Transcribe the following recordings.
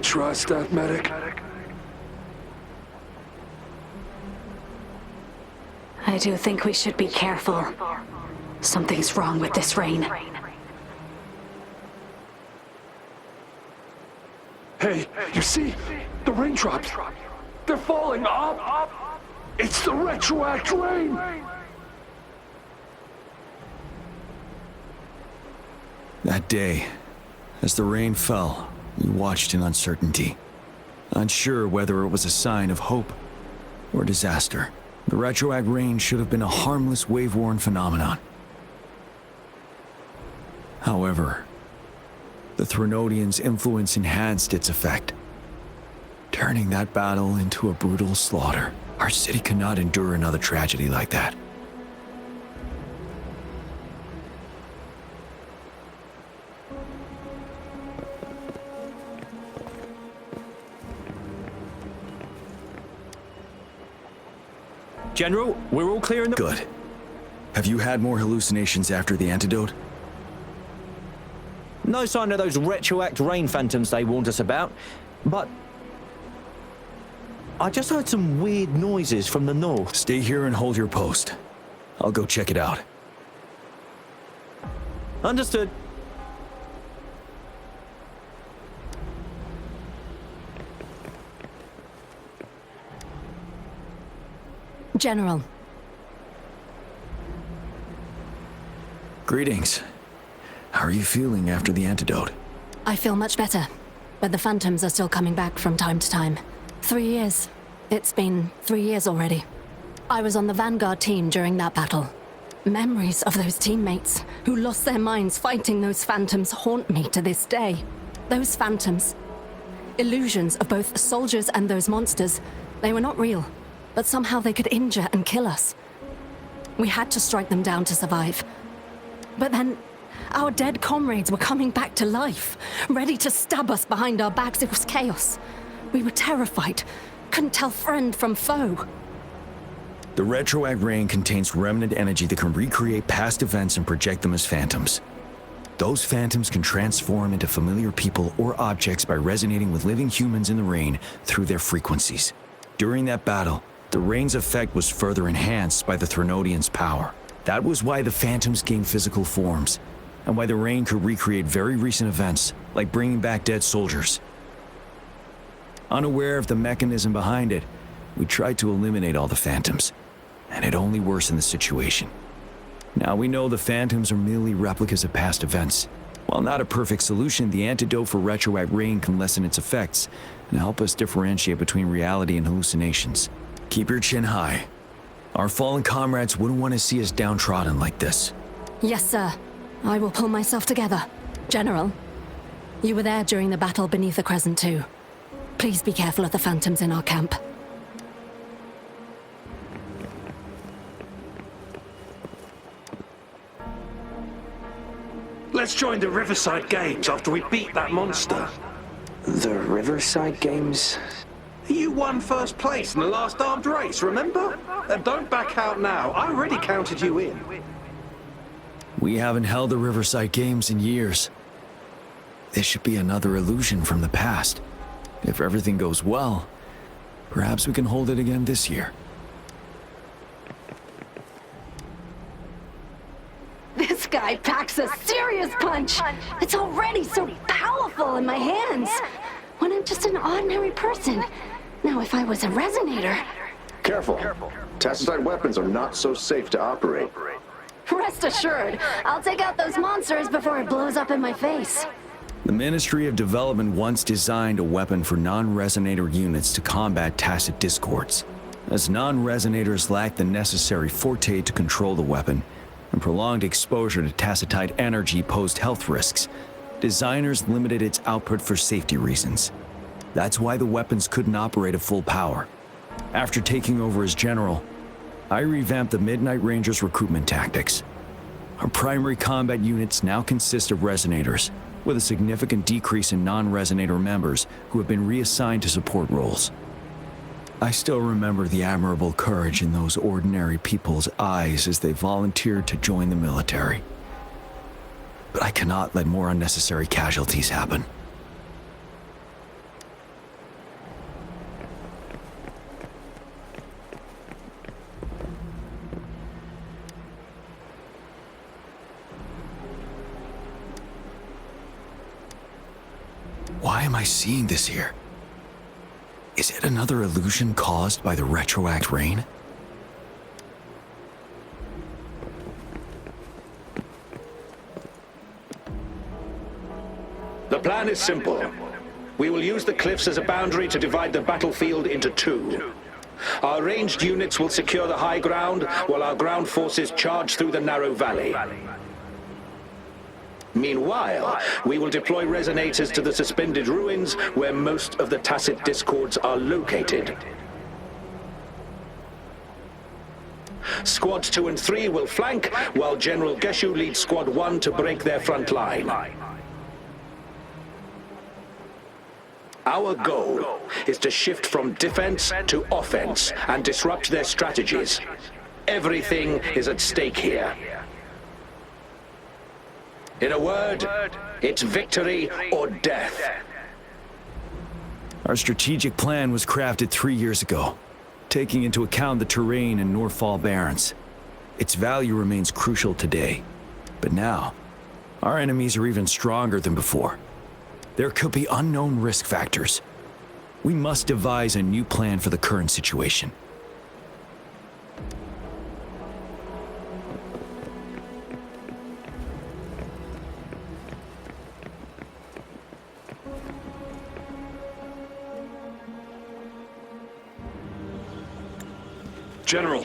trust that medic? I do think we should be careful. Something's wrong with this rain. Hey, you see? The raindrops. They're falling up. It's the retroact rain. That day, as the rain fell, we watched in uncertainty, unsure whether it was a sign of hope or disaster. The retroact rain should have been a harmless wave-worn phenomenon. However, the Threnodians' influence enhanced its effect, turning that battle into a brutal slaughter. Our city cannot endure another tragedy like that. General, we're all clear in the... Good. Have you had more hallucinations after the antidote? No sign of those retroact rain phantoms they warned us about, but... I just heard some weird noises from the north. Stay here and hold your post. I'll go check it out. Understood. General. Greetings. How are you feeling after the antidote? I feel much better, but the phantoms are still coming back from time to time. 3 years. It's been 3 years already. I was on the Vanguard team during that battle. Memories of those teammates who lost their minds fighting those phantoms haunt me to this day. Those phantoms, illusions of both soldiers and those monsters, they were not real, but somehow they could injure and kill us. We had to strike them down to survive. But then, our dead comrades were coming back to life, ready to stab us behind our backs. It was chaos. We were terrified, couldn't tell friend from foe. The retroact rain contains remnant energy that can recreate past events and project them as phantoms. Those phantoms can transform into familiar people or objects by resonating with living humans in the rain through their frequencies. During that battle, the rain's effect was further enhanced by the Threnodians' power. That was why the phantoms gained physical forms, and why the rain could recreate very recent events, like bringing back dead soldiers. Unaware of the mechanism behind it, we tried to eliminate all the phantoms, and it only worsened the situation. Now we know the phantoms are merely replicas of past events. While not a perfect solution, the antidote for retroact rain can lessen its effects and help us differentiate between reality and hallucinations. Keep your chin high. Our fallen comrades wouldn't want to see us downtrodden like this. Yes, sir. I will pull myself together. General, you were there during the battle beneath the Crescent too. Please be careful of the phantoms in our camp. Let's join the Riverside Games after we beat that monster. The Riverside Games? You won first place in the last armed race, remember? Don't back out now. I already counted you in. We haven't held the Riverside Games in years. This should be another illusion from the past. If everything goes well, perhaps we can hold it again this year. This guy packs a serious punch. It's already so powerful in my hands. When I'm just an ordinary person. Now if I was a resonator... Careful. Tacitite weapons are not so safe to operate. Rest assured, I'll take out those monsters before it blows up in my face. The Ministry of Development once designed a weapon for non-resonator units to combat tacit discords. As non-resonators lack the necessary forte to control the weapon, and prolonged exposure to tacitite energy posed health risks, designers limited its output for safety reasons. That's why the weapons couldn't operate at full power. After taking over as general, I revamped the Midnight Rangers' recruitment tactics. Our primary combat units now consist of resonators, with a significant decrease in non-resonator members who have been reassigned to support roles. I still remember the admirable courage in those ordinary people's eyes as they volunteered to join the military. But I cannot let more unnecessary casualties happen. am I seeing this here? Is it another illusion caused by the retroact rain? The plan is simple. We will use the cliffs as a boundary to divide the battlefield into two. Our ranged units will secure the high ground, while our ground forces charge through the narrow valley. Meanwhile, we will deploy resonators to the suspended ruins, where most of the tacit discords are located. Squads 2 and 3 will flank, while General Geshu leads Squad 1 to break their front line. Our goal is to shift from defense to offense and disrupt their strategies. Everything is at stake here. In a word, it's victory or death. Our strategic plan was crafted 3 years ago, taking into account the terrain in Northfall Barrens. Its value remains crucial today. But now, our enemies are even stronger than before. There could be unknown risk factors. We must devise a new plan for the current situation. General.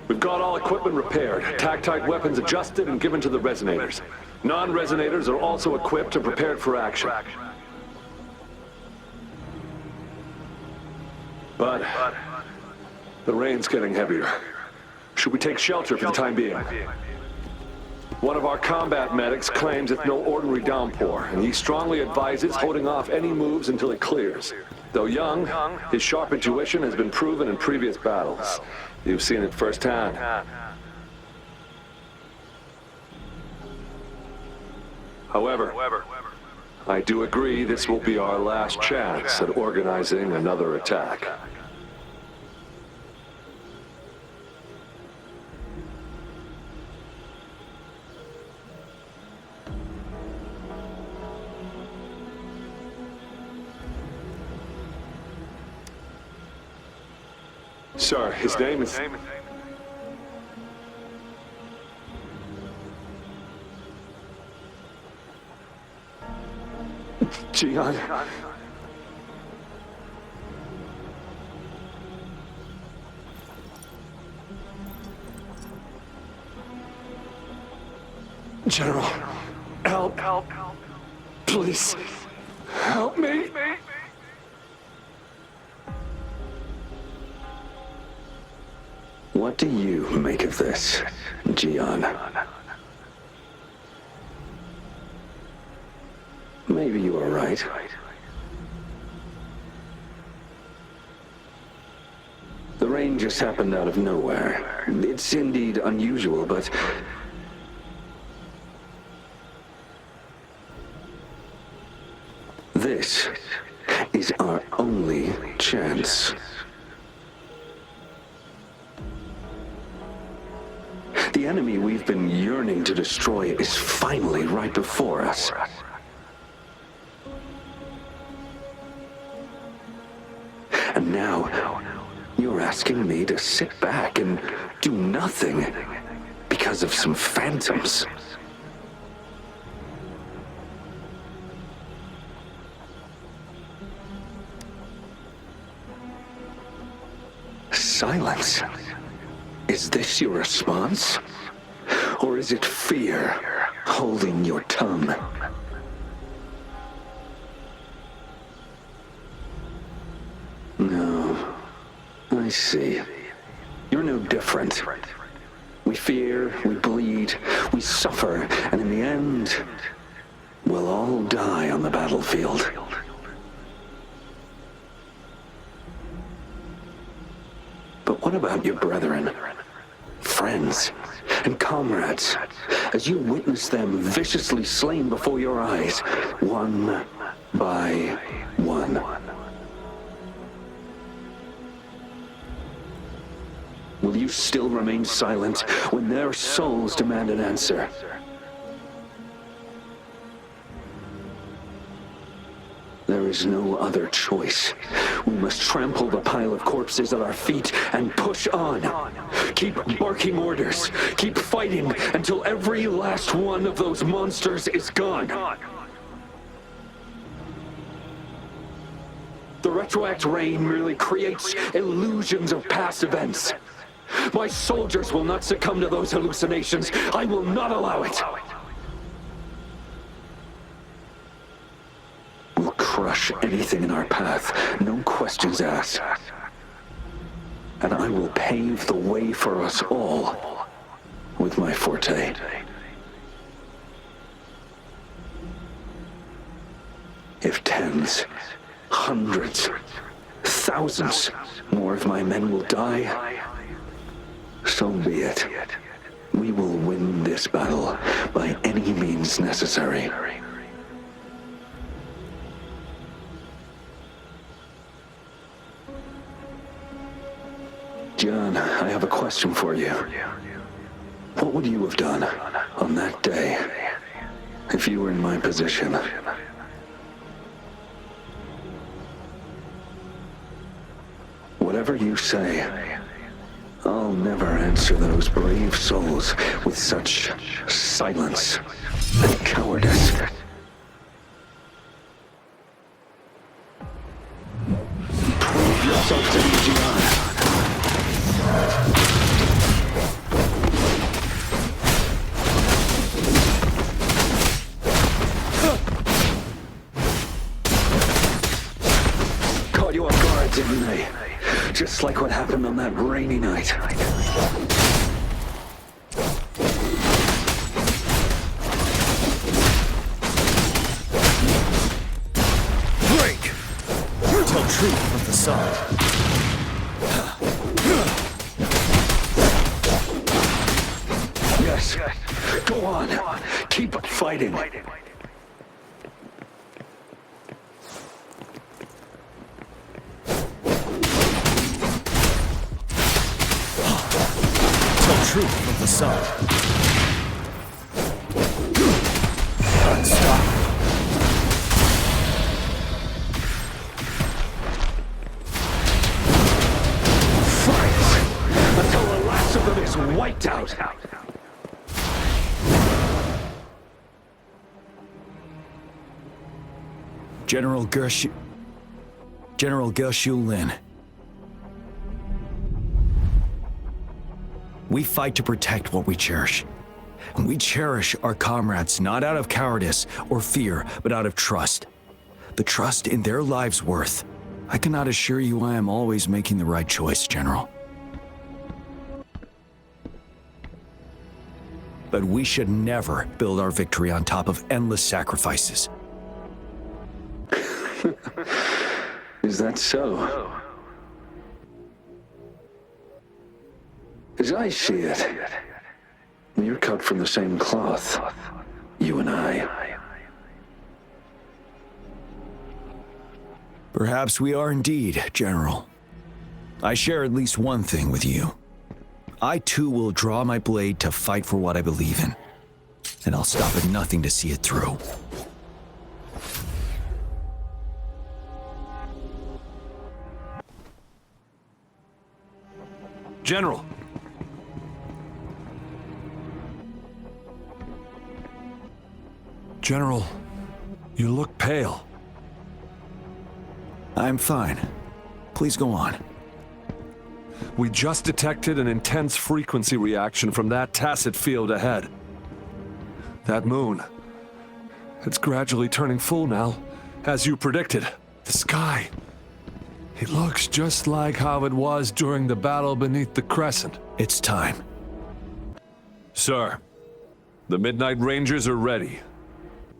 We've got all equipment repaired, tactite weapons adjusted and given to the resonators. Non-resonators are also equipped and prepared for action. But the rain's getting heavier. Should we take shelter for the time being? One of our combat medics claims it's no ordinary downpour, and he strongly advises holding off any moves until it clears. Though young, his sharp intuition has been proven in previous battles. You've seen it firsthand. However, I do agree this will be our last chance at organizing another attack. Sir, his name is... Gian. General, help. Please, help me. What do you make of this, Gian? Maybe you are right. The rain just happened out of nowhere. It's indeed unusual, but... this is our only chance. The enemy we've been yearning to destroy is finally right before us. And now, you're asking me to sit back and do nothing because of some phantoms. Silence. Is this your response? Or is it fear holding your tongue? No. I see. You're no different. We fear, we bleed, we suffer, and in the end, we'll all die on the battlefield. But what about your brethren, friends, and comrades, as you witness them viciously slain before your eyes, one by one? Will you still remain silent when their souls demand an answer? is no other choice. We must trample the pile of corpses at our feet and push on. Keep barking orders. Keep fighting until every last one of those monsters is gone. The retroact rain merely creates illusions of past events. My soldiers will not succumb to those hallucinations. I will not allow it. We'll crush anything in our path, no questions asked. And I will pave the way for us all with my forte. If tens, hundreds, thousands more of my men will die, so be it. We will win this battle by any means necessary. John, I have a question for you. What would you have done on that day if you were in my position? Whatever you say, I'll never answer those brave souls with such silence and cowardice. Prove yourself to me, Gian. Caught you off guard, didn't they? Just like what happened on that rainy night. Break! Tell truth from the side. Yes. Go on. Keep fighting. Truth from the side. Unstoppable. Fight until the last of them is wiped out. General Gershu Lin. We fight to protect what we cherish. And we cherish our comrades not out of cowardice or fear, but out of trust. The trust in their lives' worth. I cannot assure you I am always making the right choice, General. But we should never build our victory on top of endless sacrifices. Is that so? As I see it, you're cut from the same cloth, you and I. Perhaps we are indeed, General. I share at least one thing with you. I too will draw my blade to fight for what I believe in. And I'll stop at nothing to see it through. General! General, you look pale. I'm fine. Please go on. We just detected an intense frequency reaction from that tacit field ahead. That moon. It's gradually turning full now, as you predicted. The sky. It looks just like how it was during the battle beneath the crescent. It's time. Sir, the Midnight Rangers are ready.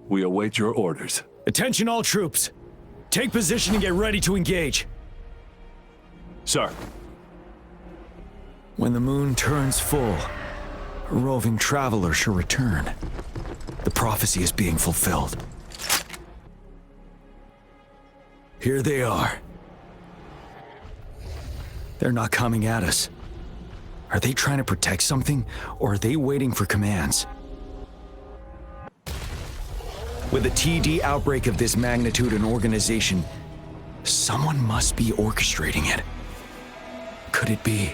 We await your orders. Attention all troops! Take position and get ready to engage. Sir. When the moon turns full, a roving traveler shall return. The prophecy is being fulfilled. Here they are. They're not coming at us. Are they trying to protect something, or are they waiting for commands? With a TD outbreak of this magnitude and organization, someone must be orchestrating it. Could it be?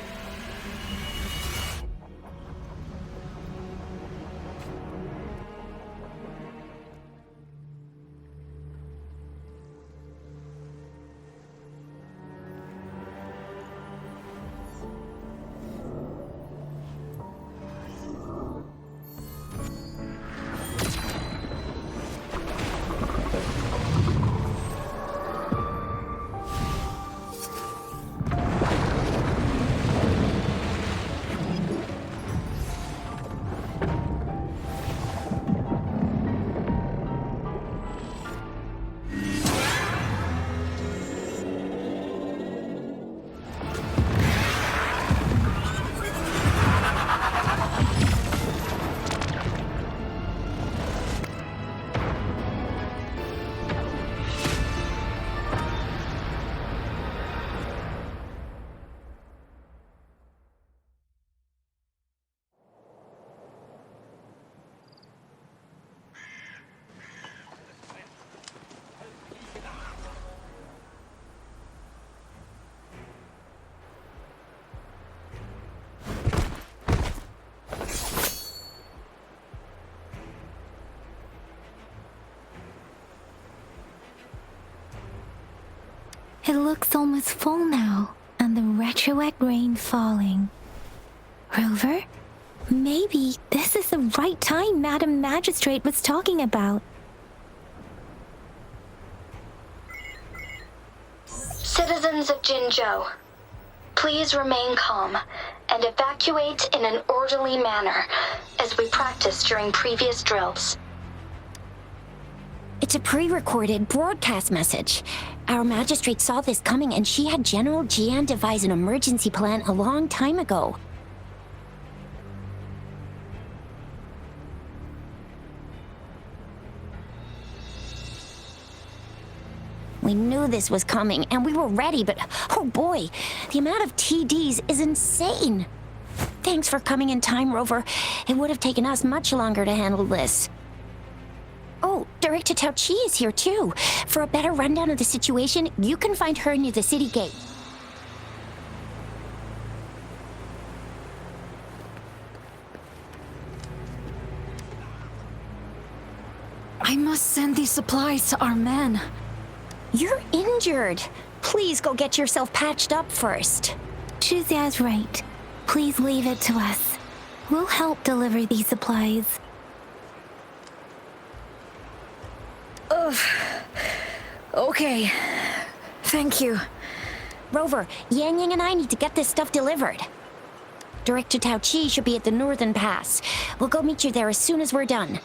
It looks almost full now, and the retroact rain falling. Rover? Maybe this is the right time Madam Magistrate was talking about. Citizens of Jinzhou, please remain calm and evacuate in an orderly manner as we practiced during previous drills. It's a pre-recorded broadcast message. Our magistrate saw this coming and she had General Jian devise an emergency plan a long time ago. We knew this was coming and we were ready, but oh boy, the amount of TDs is insane. Thanks for coming in time, Rover. It would have taken us much longer to handle this. Oh, Director Tao Chi is here too. For a better rundown of the situation, you can find her near the city gate. I must send these supplies to our men. You're injured. Please go get yourself patched up first. Shuxia's right. Please leave it to us. We'll help deliver these supplies. Ugh. Okay. Thank you. Rover, Yang Yang and I need to get this stuff delivered. Director Tao Chi should be at the Northern Pass. We'll go meet you there as soon as we're done.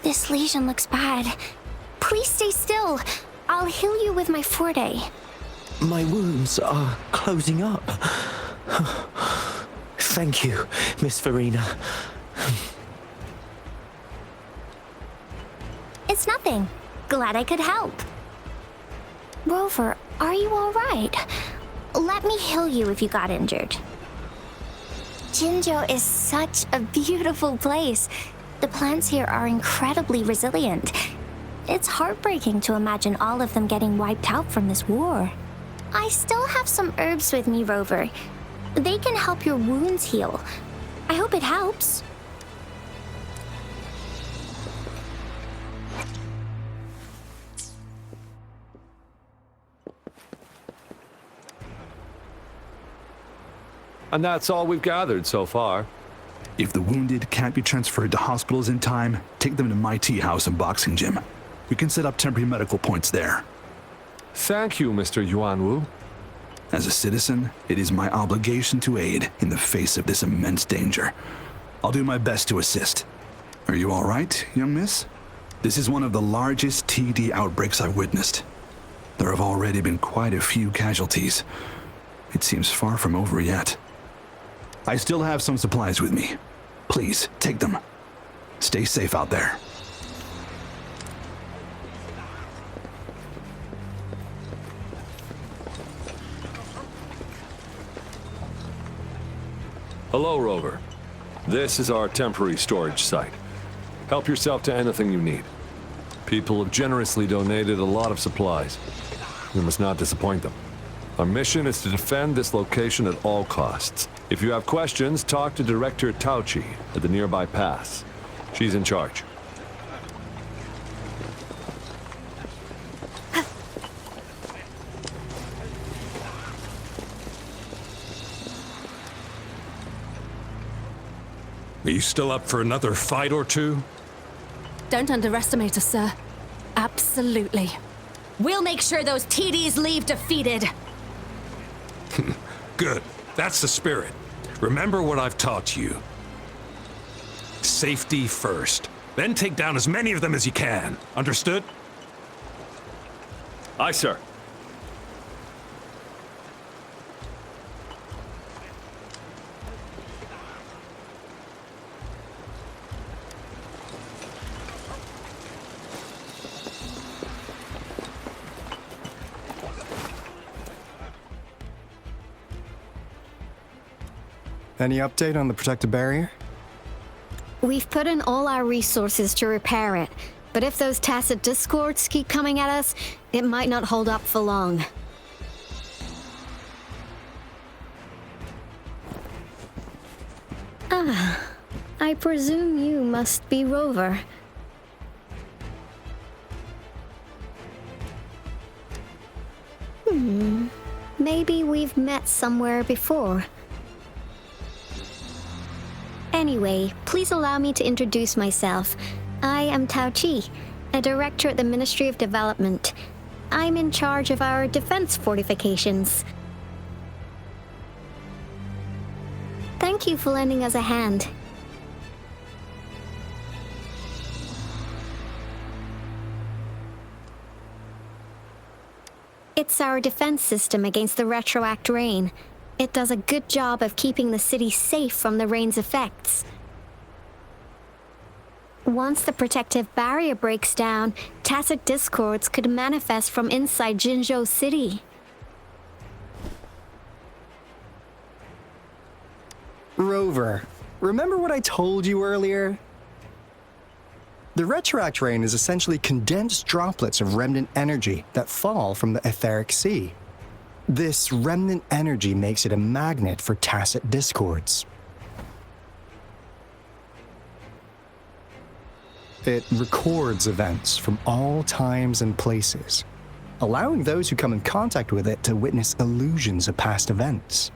This lesion looks bad. Please stay still. I'll heal you with my forte. My wounds are closing up. Thank you, Miss Farina. It's nothing. Glad I could help. Rover, are you all right? Let me heal you if you got injured. Jinzhou is such a beautiful place. The plants here are incredibly resilient. It's heartbreaking to imagine all of them getting wiped out from this war. I still have some herbs with me, Rover. They can help your wounds heal. I hope it helps. And that's all we've gathered so far. If the wounded can't be transferred to hospitals in time, take them to my tea house and boxing gym. We can set up temporary medical points there. Thank you, Mr. Yuanwu. As a citizen, it is my obligation to aid in the face of this immense danger. I'll do my best to assist. Are you all right, young miss? This is one of the largest TD outbreaks I've witnessed. There have already been quite a few casualties. It seems far from over yet. I still have some supplies with me. Please, take them. Stay safe out there. Hello, Rover. This is our temporary storage site. Help yourself to anything you need. People have generously donated a lot of supplies. We must not disappoint them. Our mission is to defend this location at all costs. If you have questions, talk to Director Tauchi at the nearby pass. She's in charge. Are you still up for another fight or two? Don't underestimate us, sir. Absolutely. We'll make sure those TDs leave defeated. Good. That's the spirit. Remember what I've taught you. Safety first. Then take down as many of them as you can. Understood? Aye, sir. Any update on the protective barrier? We've put in all our resources to repair it, but if those tacit discords keep coming at us, it might not hold up for long. Ah, I presume you must be Rover. Maybe we've met somewhere before. Anyway, please allow me to introduce myself. I am Tauchi, a director at the Ministry of Development. I'm in charge of our defense fortifications. Thank you for lending us a hand. It's our defense system against the retroact rain. It does a good job of keeping the city safe from the rain's effects. Once the protective barrier breaks down, tacit discords could manifest from inside Jinzhou City. Rover, remember what I told you earlier? The retroact rain is essentially condensed droplets of remnant energy that fall from the etheric sea. This remnant energy makes it a magnet for tacit discords. It records events from all times and places, allowing those who come in contact with it to witness illusions of past events.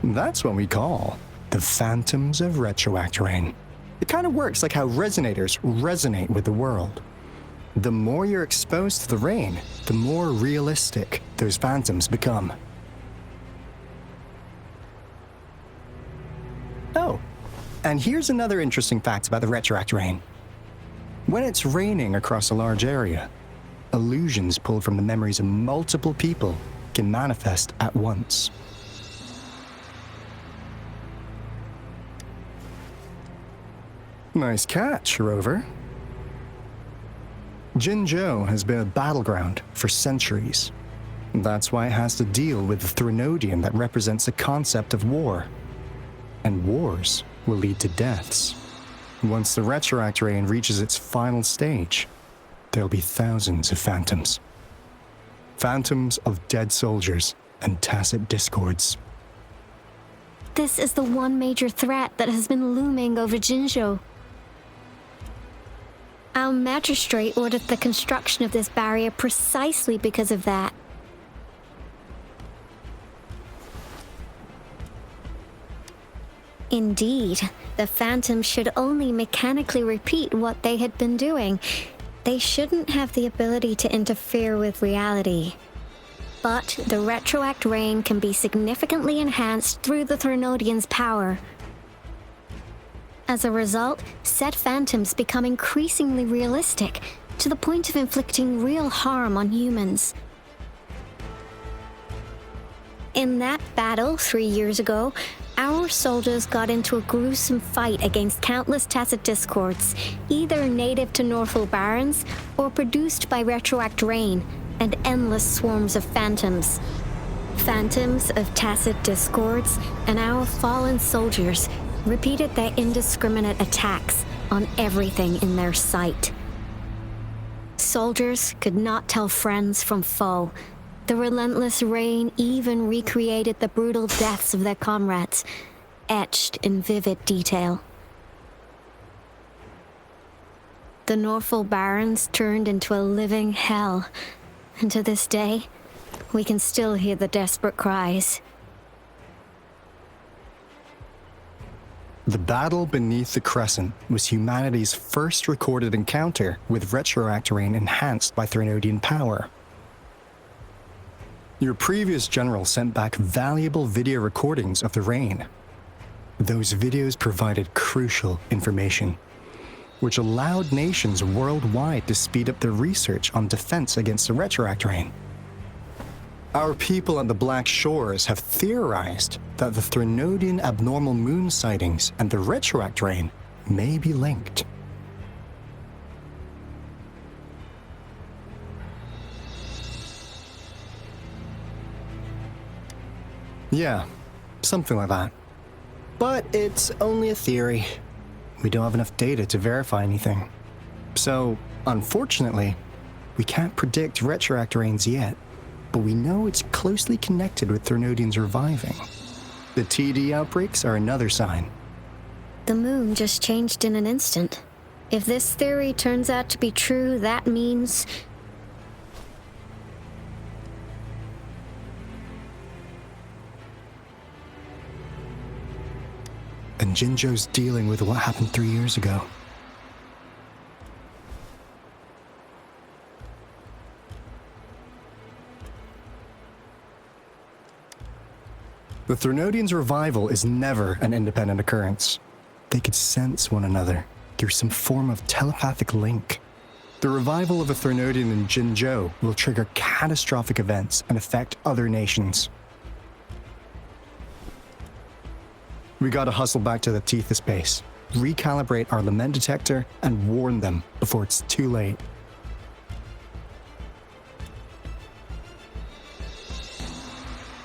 That's what we call the phantoms of retroact rain. It kind of works like how resonators resonate with the world. The more you're exposed to the rain, the more realistic those phantoms become. Oh, and here's another interesting fact about the retroact rain. When it's raining across a large area, illusions pulled from the memories of multiple people can manifest at once. Nice catch, Rover. Jinzhou has been a battleground for centuries. That's why it has to deal with the Threnodian that represents the concept of war. And wars will lead to deaths. Once the retroact rain reaches its final stage, there'll be thousands of phantoms. Phantoms of dead soldiers and tacit discords. This is the one major threat that has been looming over Jinzhou. Our magistrate ordered the construction of this barrier precisely because of that. Indeed, the phantoms should only mechanically repeat what they had been doing. They shouldn't have the ability to interfere with reality. But the retroact rain can be significantly enhanced through the Threnodian's power. As a result, said phantoms become increasingly realistic, to the point of inflicting real harm on humans. In that battle 3 years ago, our soldiers got into a gruesome fight against countless tacit discords, either native to Northwell Barrens or produced by retroact rain and endless swarms of phantoms. Phantoms of tacit discords and our fallen soldiers repeated their indiscriminate attacks on everything in their sight. Soldiers could not tell friends from foe. The relentless rain even recreated the brutal deaths of their comrades, etched in vivid detail. The Norfolk Barrens turned into a living hell, and to this day, we can still hear the desperate cries. The battle beneath the Crescent was humanity's first recorded encounter with retroact rain enhanced by Threnodian power. Your previous general sent back valuable video recordings of the rain. Those videos provided crucial information, which allowed nations worldwide to speed up their research on defense against the retroact rain. Our people on the Black Shores have theorized that the Threnodian abnormal moon sightings and the retroact rain may be linked. Yeah, something like that. But it's only a theory. We don't have enough data to verify anything. So, unfortunately, we can't predict retroact rains yet, but we know it's closely connected with Threnodians reviving. The TD outbreaks are another sign. The moon just changed in an instant. If this theory turns out to be true, that means... And Jinzhou's dealing with what happened 3 years ago. The Threnodians' revival is never an independent occurrence. They could sense one another through some form of telepathic link. The revival of a Threnodian in Jinzhou will trigger catastrophic events and affect other nations. We gotta hustle back to the Tethys base, recalibrate our lament detector, and warn them before it's too late.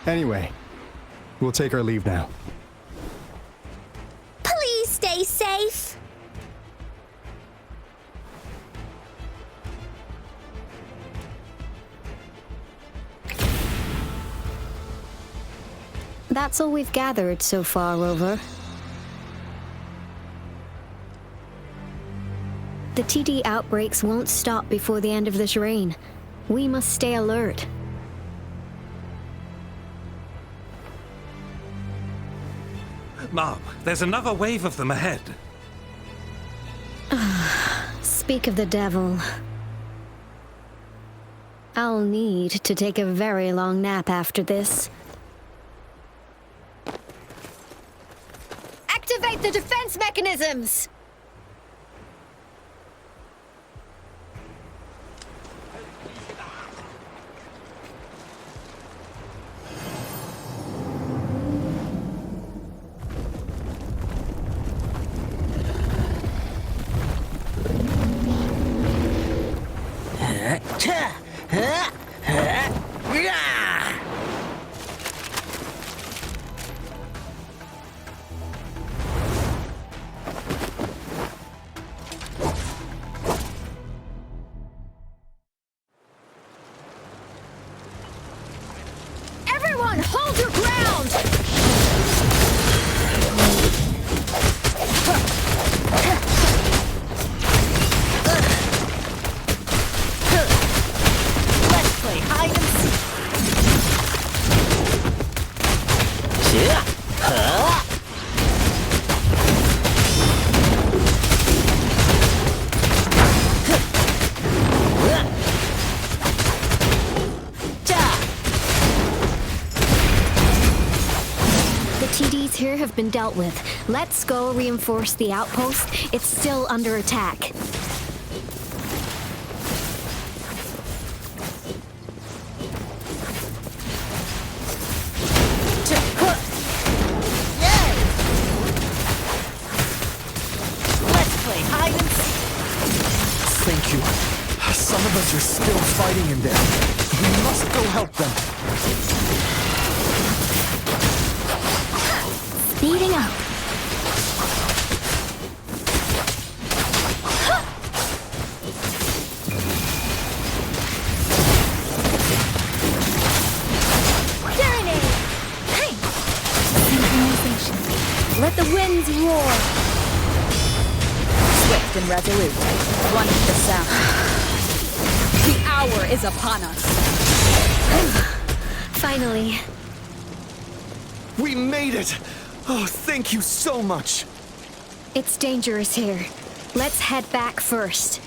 Anyway, we'll take our leave now. Please stay safe. That's all we've gathered so far, Rover. The TD outbreaks won't stop before the end of this reign. We must stay alert. Mom, there's another wave of them ahead. Speak of the devil. I'll need to take a very long nap after this. Activate the defense mechanisms! Everyone, hold your ground! Let's play hide and seek. The TDs here have been dealt with. Let's go reinforce the outpost. It's still under attack. Let's play hide and seek. Thank you. Some of us are still fighting in there. We must go help them. Speeding up. Serenade! Hey! Synchronization. Let the winds roar. Swift and resolute. One with the sound. The hour is upon us. Finally. We made it! Oh, thank you so much! It's dangerous here. Let's head back first.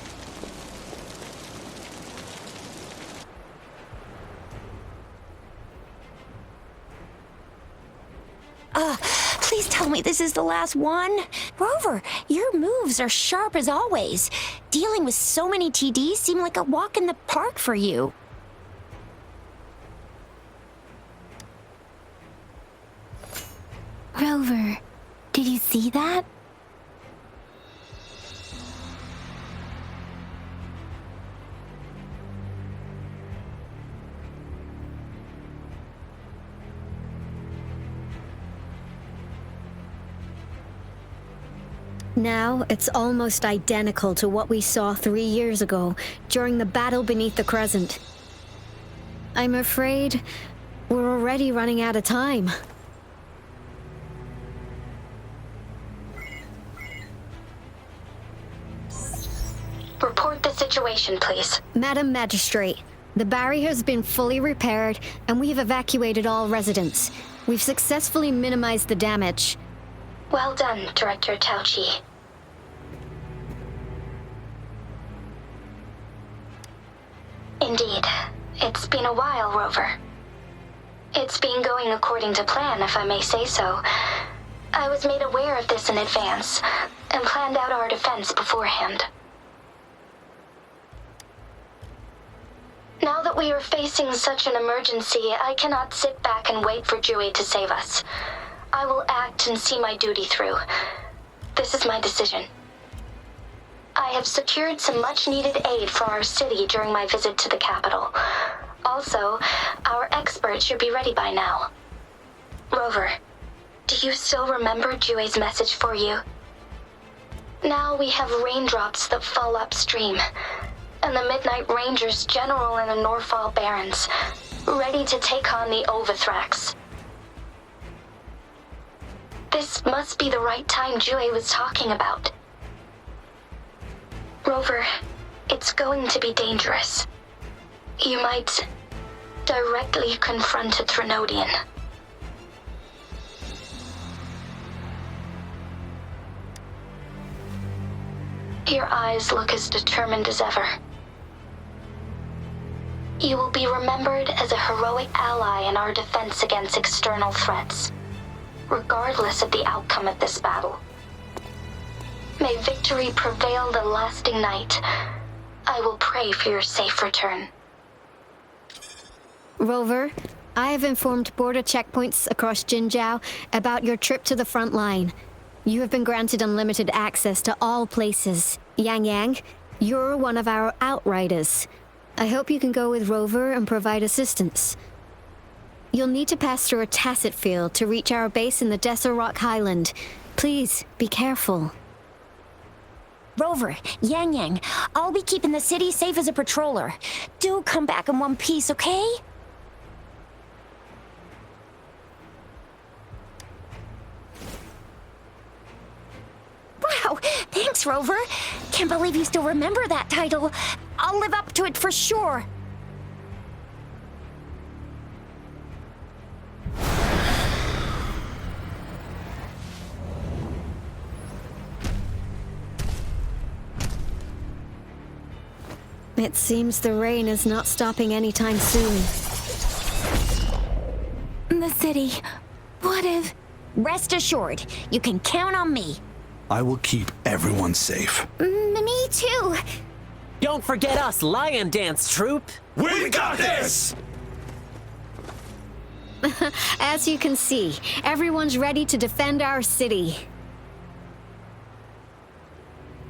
Please tell me this is the last one. Rover, your moves are sharp as always. Dealing with so many TDs seemed like a walk in the park for you. Rover, did you see that? Now, it's almost identical to what we saw 3 years ago, during the battle beneath the Crescent. I'm afraid we're already running out of time. Report the situation, please. Madam Magistrate, the barrier has been fully repaired, and we have evacuated all residents. We've successfully minimized the damage. Well done, Director Tauchi. Indeed. It's been a while, Rover. It's been going according to plan, if I may say so. I was made aware of this in advance, and planned out our defense beforehand. Now that we are facing such an emergency, I cannot sit back and wait for Jue to save us. I will act and see my duty through. This is my decision. I have secured some much-needed aid for our city during my visit to the capital. Also, our expert should be ready by now. Rover, do you still remember Jue's message for you? Now we have raindrops that fall upstream, and the Midnight Rangers General in the Norfall Barrens, ready to take on the Overthrax. This must be the right time Jue was talking about. Rover, it's going to be dangerous. You might directly confront a Trinodian. Your eyes look as determined as ever. You will be remembered as a heroic ally in our defense against external threats, regardless of the outcome of this battle. May victory prevail the lasting night. I will pray for your safe return. Rover, I have informed border checkpoints across Jinzhou about your trip to the front line. You have been granted unlimited access to all places. Yang Yang, you're one of our outriders. I hope you can go with Rover and provide assistance. You'll need to pass through a tacet field to reach our base in the Desert Rock Highland. Please, be careful. Rover, Yang Yang, I'll be keeping the city safe as a patroller. Do come back in one piece, okay? Wow, thanks, Rover. Can't believe you still remember that title. I'll live up to it for sure. It seems the rain is not stopping anytime soon. The city. What if... Rest assured, you can count on me. I will keep everyone safe. Me too. Don't forget us, Lion Dance Troupe. We got this! As you can see, everyone's ready to defend our city.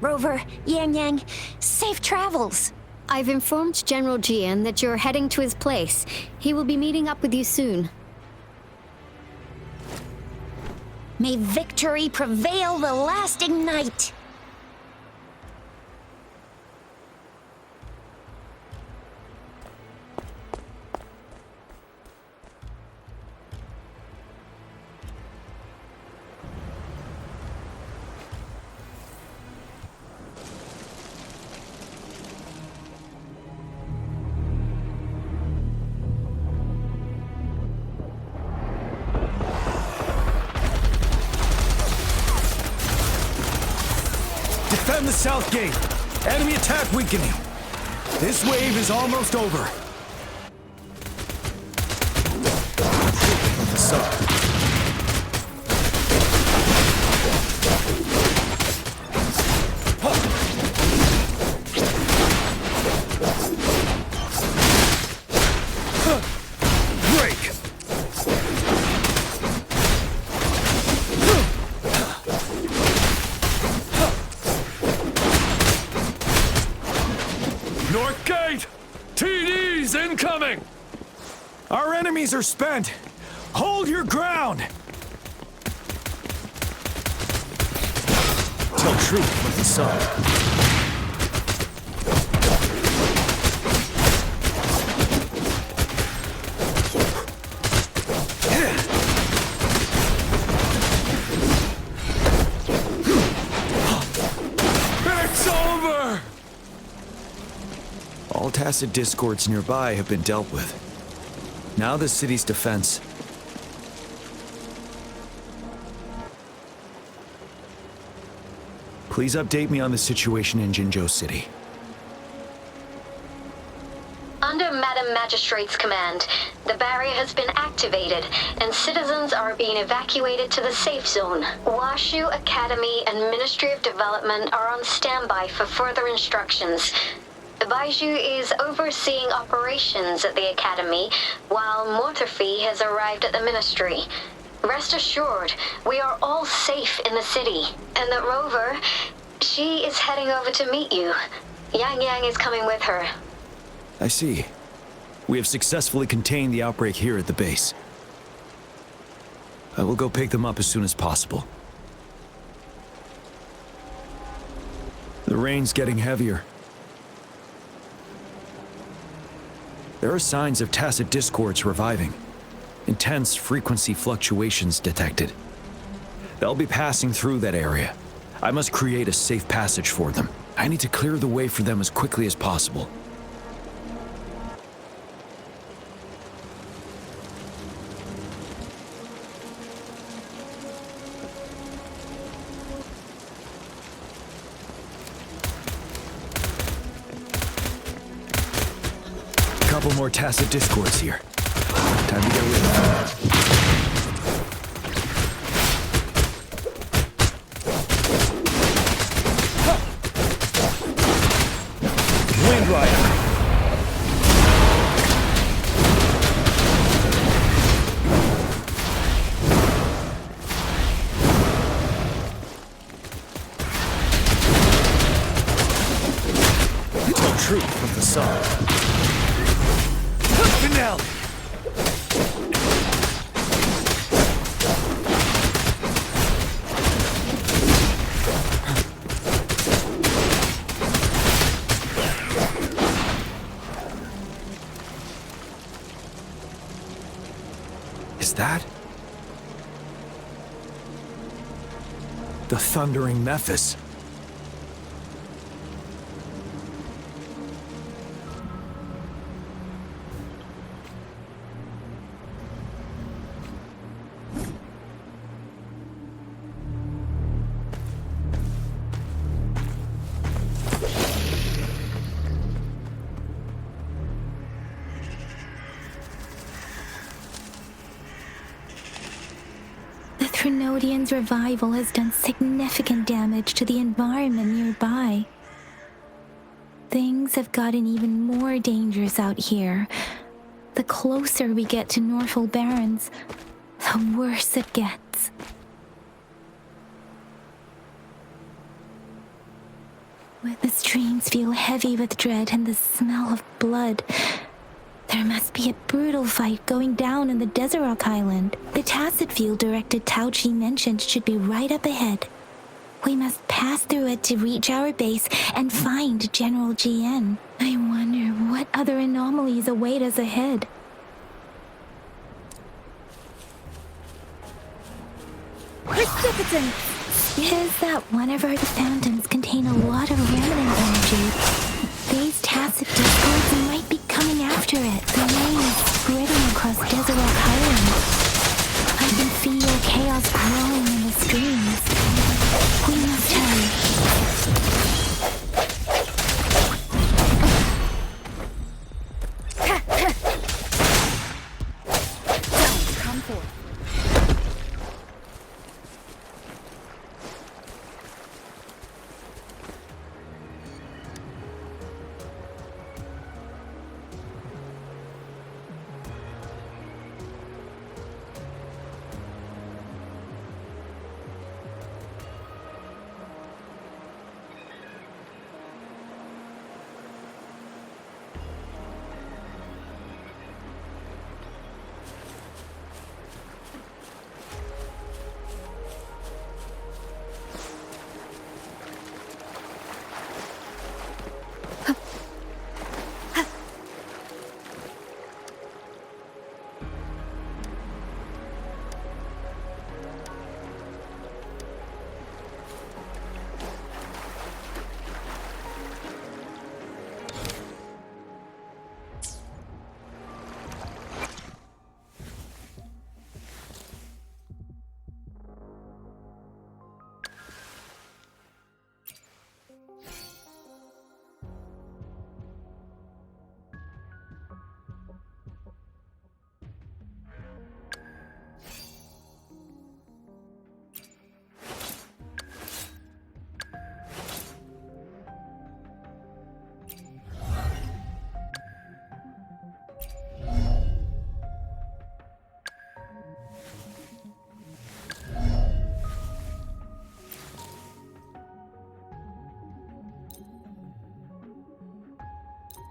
Rover, Yang Yang, safe travels. I've informed General Jian that you're heading to his place. He will be meeting up with you soon. May victory prevail the lasting night. Defend the south gate. Enemy attack weakening. This wave is almost over. North Gate! TDs incoming! Our enemies are spent. Hold your ground! Tell truth with the sun. It's over! All tacit discords nearby have been dealt with. Now the city's defense. Please update me on the situation in Jinzhou City. Under Madam Magistrate's command, the barrier has been activated, and citizens are being evacuated to the safe zone. Washu Academy and Ministry of Development are on standby for further instructions. Baiju is overseeing operations at the Academy, while Mortherfee has arrived at the Ministry. Rest assured, we are all safe in the city, and that Rover, she is heading over to meet you. Yang Yang is coming with her. I see. We have successfully contained the outbreak here at the base. I will go pick them up as soon as possible. The rain's getting heavier. There are signs of tacit discords reviving. Intense frequency fluctuations detected. They'll be passing through that area. I must create a safe passage for them. I need to clear the way for them as quickly as possible. Couple more tacit discords here. Time to get rid of them. Wind Rider! Tell truth from the sun. Finale! Is that the thundering Memphis? Trinodian's revival has done significant damage to the environment nearby. Things have gotten even more dangerous out here. The closer we get to Norfolk Barrens, the worse it gets. The streams feel heavy with dread and the smell of blood. There must be a brutal fight going down in the Desert Island. The Tacit field directed Tao Chi mentioned should be right up ahead. We must pass through it to reach our base and find General GN. I wonder what other anomalies await us ahead. Precipitant! Is that whenever the phantoms contain a lot of remnant energy, these Tacit discords might be coming after it. The rain is spreading across Desert Island. I can feel chaos growing in the streams. We must hurry. Come forth.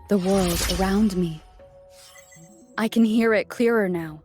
The world around me. I can hear it clearer now.